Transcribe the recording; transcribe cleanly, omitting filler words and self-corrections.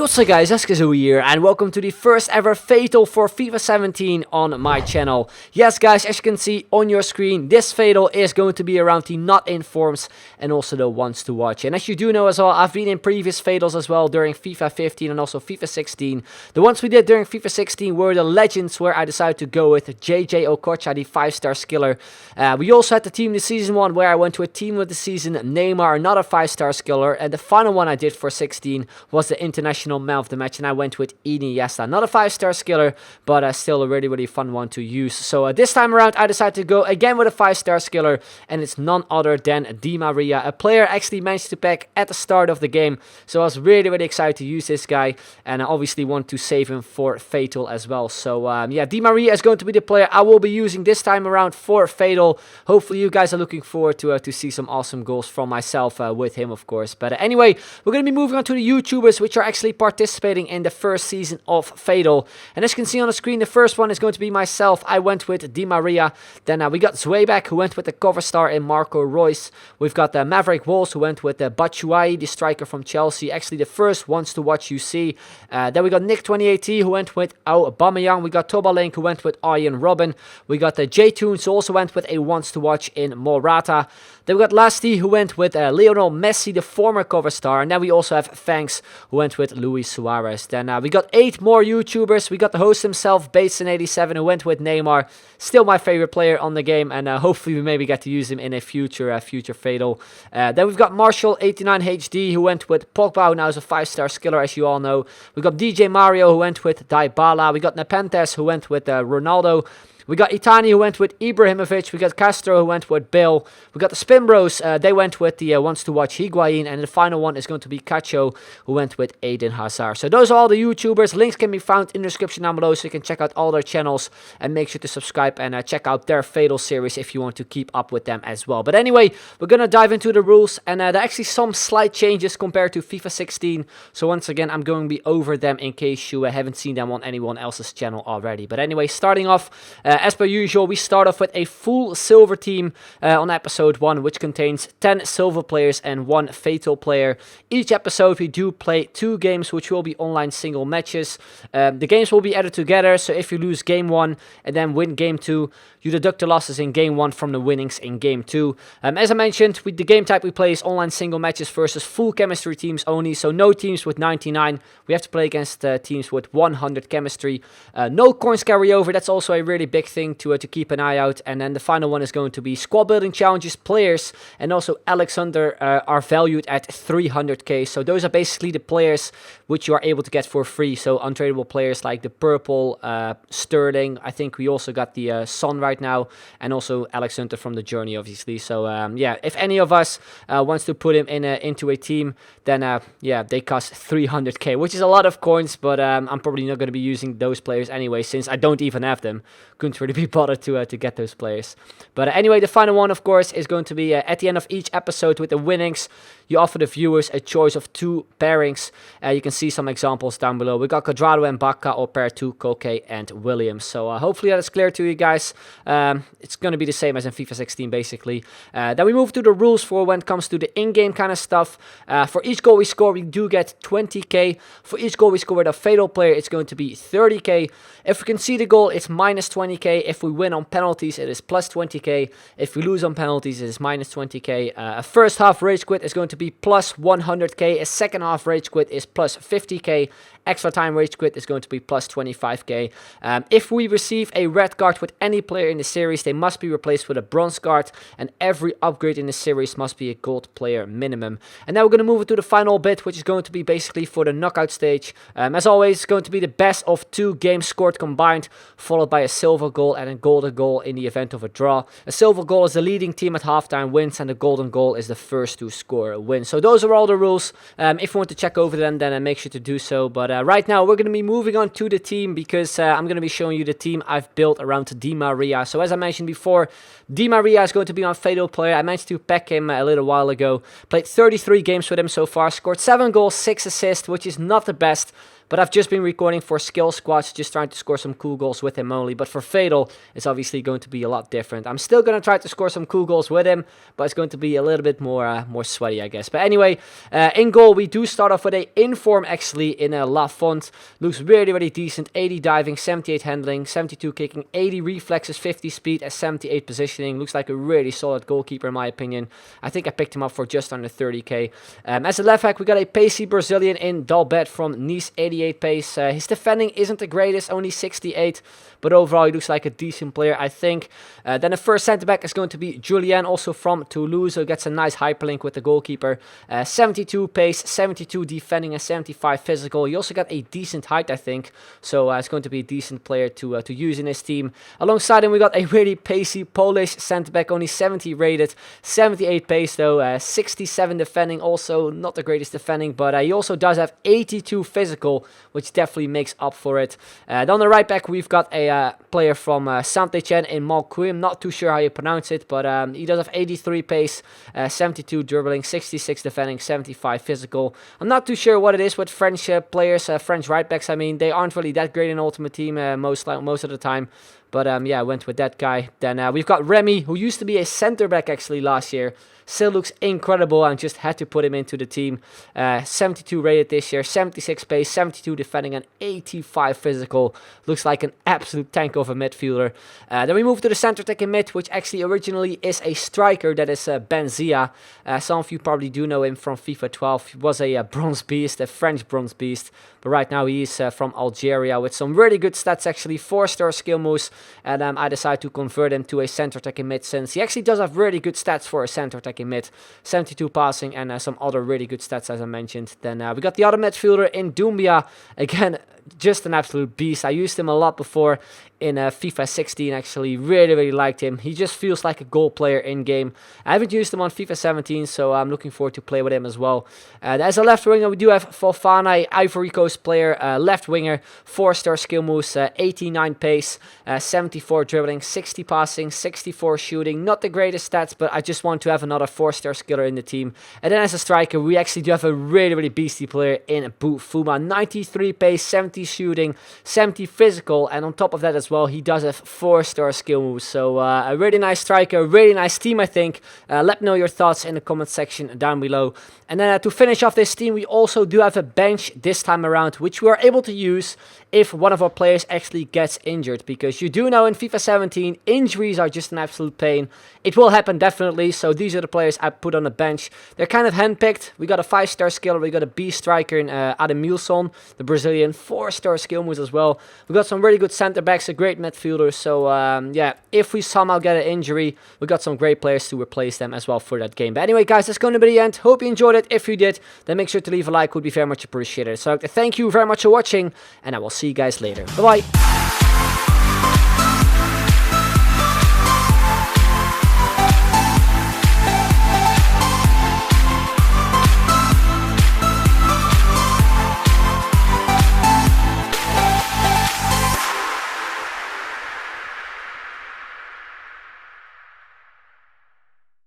What's up guys, Eskazoo here and welcome to the first ever Fatal for FIFA 17 on my channel. Yes guys, as you can see on your screen, this Fatal is going to be around the not informs and also the ones to watch. And as you do know as well, I've been in previous Fatals as well during FIFA 15 and also FIFA 16. The ones we did during FIFA 16 were the Legends, where I decided to go with JJ Okocha, the 5-star skiller. We also had the Team of the Season one where I went to a Team of the Season Neymar, another 5-star skiller. And the final one I did for 16 was the International Man of the Match, and I went with Iniesta. Not a 5-star skiller, but still a really fun one to use. So this time around I decided to go again with a 5-star skiller, and it's none other than Di Maria, a player I actually managed to pack at the start of the game. So I was really excited to use this guy, and I obviously want to save him for Fatal as well. So yeah, Di Maria is going to be the player I will be using this time around for Fatal. Hopefully you guys are looking forward to see some awesome goals from myself with him, of course. But anyway, we're going to be moving on to the YouTubers which are actually participating in the first season of Fatal. And as you can see on the screen, the first one is going to be myself. I went with Di Maria. Then we got Zweibek, who went with the cover star in Marco Reus. We've got Maverick Walls, who went with Batshuayi, the striker from Chelsea. Actually the first ones to watch you see. Then we got Nick 2018, who went with Aubameyang. We got Tobalink, who went with Arjen Robben. We got J-Tunes, who also went with a ones to watch in Morata. Then we got Lasti, who went with Lionel Messi, the former cover star. And then we also have Fangs, who went with Luis Suarez. Then we got 8 more YouTubers. We got the host himself, Bateson87, who went with Neymar. Still my favorite player on the game, and hopefully we maybe get to use him in a future Fatal. Then we've got Marshall89HD, who went with Pogba, who now is a 5-star skiller, as you all know. We got DJ Mario, who went with Dybala. We got Nepenthes, who went with Ronaldo. We got Itani, who went with Ibrahimovic. We got Castro, who went with Bill. We got the Spin Bros. They went with the ones to watch Higuain. And the final one is going to be Cacho, who went with Eden Hazard. So those are all the YouTubers. Links can be found in the description down below, so you can check out all their channels. And make sure to subscribe and check out their Fatal series if you want to keep up with them as well. But anyway, we're going to dive into the rules. And there are actually some slight changes compared to FIFA 16. So once again, I'm going to be over them in case you haven't seen them on anyone else's channel already. But anyway, starting off... as per usual, we start off with a full silver team on episode 1, which contains 10 silver players and 1 Fatal player. Each episode we do play 2 games, which will be online single matches. The games will be added together, so if you lose game 1 and then win game 2, you deduct the losses in game 1 from the winnings in game 2. As I mentioned, with the game type we play is online single matches versus full chemistry teams only, so no teams with 99. We have to play against teams with 100 chemistry. No coins carry over, that's also a really big thing to keep an eye out. And then the final one is going to be squad building challenges, players, and also Alexander are valued at 300k. So those are basically the players which you are able to get for free. So untradeable players like the purple Sterling. I think we also got the Son right now, and also Alexander from the Journey, obviously. So yeah, if any of us wants to put him in into a team, then yeah, they cost 300k, which is a lot of coins. But I'm probably not going to be using those players anyway, since I don't even have them. Couldn't really be bothered to get those players. But anyway, the final one, of course, is going to be at the end of each episode with the winnings. You offer the viewers a choice of 2 pairings. You can see some examples down below. We got Cuadrado and Bacca, or pair 2, Koke and Williams. So hopefully that is clear to you guys. It's going to be the same as in FIFA 16, basically. Then we move to the rules for when it comes to the in-game kind of stuff. For each goal we score, we do get 20k. For each goal we score with a Fatal player, it's going to be 30k. If we concede a goal, it's minus 20k. If we win on penalties, it is plus 20k. If we lose on penalties, it is minus 20k. A first half rage quit is going to be plus 100k. A second half rage quit is plus 50k. Extra time rage quit is going to be plus 25k. If we receive a red card with any player in the series, they must be replaced with a bronze card, and every upgrade in the series must be a gold player minimum. And now we're going to move it to the final bit, which is going to be basically for the knockout stage. As always, it's going to be the best of 2 games scored combined, followed by a silver goal and a golden goal in the event of a draw. A silver goal is the leading team at halftime wins, and the golden goal is the first to score a win. So those are all the rules. If you want to check over them, then make sure to do so. But right now we're going to be moving on to the team, because I'm going to be showing you the team I've built around Di Maria. So as I mentioned before, Di Maria is going to be my Fatal player. I managed to pack him a little while ago. Played 33 games with him so far. Scored 7 goals, 6 assists, which is not the best. But I've just been recording for skill squads, just trying to score some cool goals with him only. But for Fatal, it's obviously going to be a lot different. I'm still going to try to score some cool goals with him, but it's going to be a little bit more sweaty, I guess. But anyway, in goal, we do start off with a inform actually in a La Font. Looks really decent. 80 diving, 78 handling, 72 kicking, 80 reflexes, 50 speed, and 78 positioning. Looks like a really solid goalkeeper in my opinion. I think I picked him up for just under 30k. As a left back, we got a pacey Brazilian in Dalbet from Nice, 88 pace. His defending isn't the greatest, only 68, but overall he looks like a decent player, I think. Then the first centre back is going to be Julien, also from Toulouse, who gets a nice hyperlink with the goalkeeper. 72 pace, 72 defending, and 75 physical. He also got a decent height, I think, so it's going to be a decent player to use in his team. Alongside him, we got a really pacey Polish centre back, only 70 rated, 78 pace though, 67 defending, also not the greatest defending, but he also does have 82 physical, which definitely makes up for it. Then on the right back, we've got a player from Saint-Etienne in Malquim. Not too sure how you pronounce it, but he does have 83 pace, 72 dribbling, 66 defending, 75 physical. I'm not too sure what it is with French players, French right backs. I mean, they aren't really that great in Ultimate Team most of the time. But yeah, I went with that guy. Then we've got Remy, who used to be a center back actually last year. Still looks incredible, and just had to put him into the team. 72 rated this year, 76 pace, 72 defending, and 85 physical. Looks like an absolute tank of a midfielder. Then we move to the center attacking mid, which actually originally is a striker. That is Benzia. Some of you probably do know him from FIFA 12. He was a bronze beast, a French bronze beast. But right now he is from Algeria with some really good stats actually. 4-star skill moves. And I decided to convert him to a center attacking mid, since he actually does have really good stats for a center attacking mid. 72 passing and some other really good stats as I mentioned. Then we got the other midfielder in Doumbia. Again, just an absolute beast. I used him a lot before in FIFA 16 actually. Really liked him. He just feels like a goal player in game. I haven't used him on FIFA 17, so I'm looking forward to play with him as well. As a left winger, we do have Fofana, Ivory Coast player, left winger, 4-star skill moves, 89 pace, 74 dribbling, 60 passing, 64 shooting. Not the greatest stats, but I just want to have another 4-star skiller in the team. And then as a striker, we actually do have a really beastie player in Fuma, 93 pace, 70 shooting, 70 physical, and on top of that as well, he does have 4-star skill moves. So a really nice striker, really nice team, I think. Let me know your thoughts in the comment section down below. And then to finish off this team, we also do have a bench this time around, which we are able to use if one of our players actually gets injured, because you do know in FIFA 17 injuries are just an absolute pain. It will happen definitely, so these are the players I put on the bench. They're kind of handpicked. We got a 5-star skiller, we got a B striker in Ademilson, the Brazilian, 4-star skill moves as well. We got some really good center backs, a great midfielder. So yeah, if we somehow get an injury, we got some great players to replace them as well for that game. But anyway guys, that's going to be the end. Hope you enjoyed it. If you did, then make sure to leave a like, would be very much appreciated. So thank you very much for watching, and I will see you guys later. Bye bye.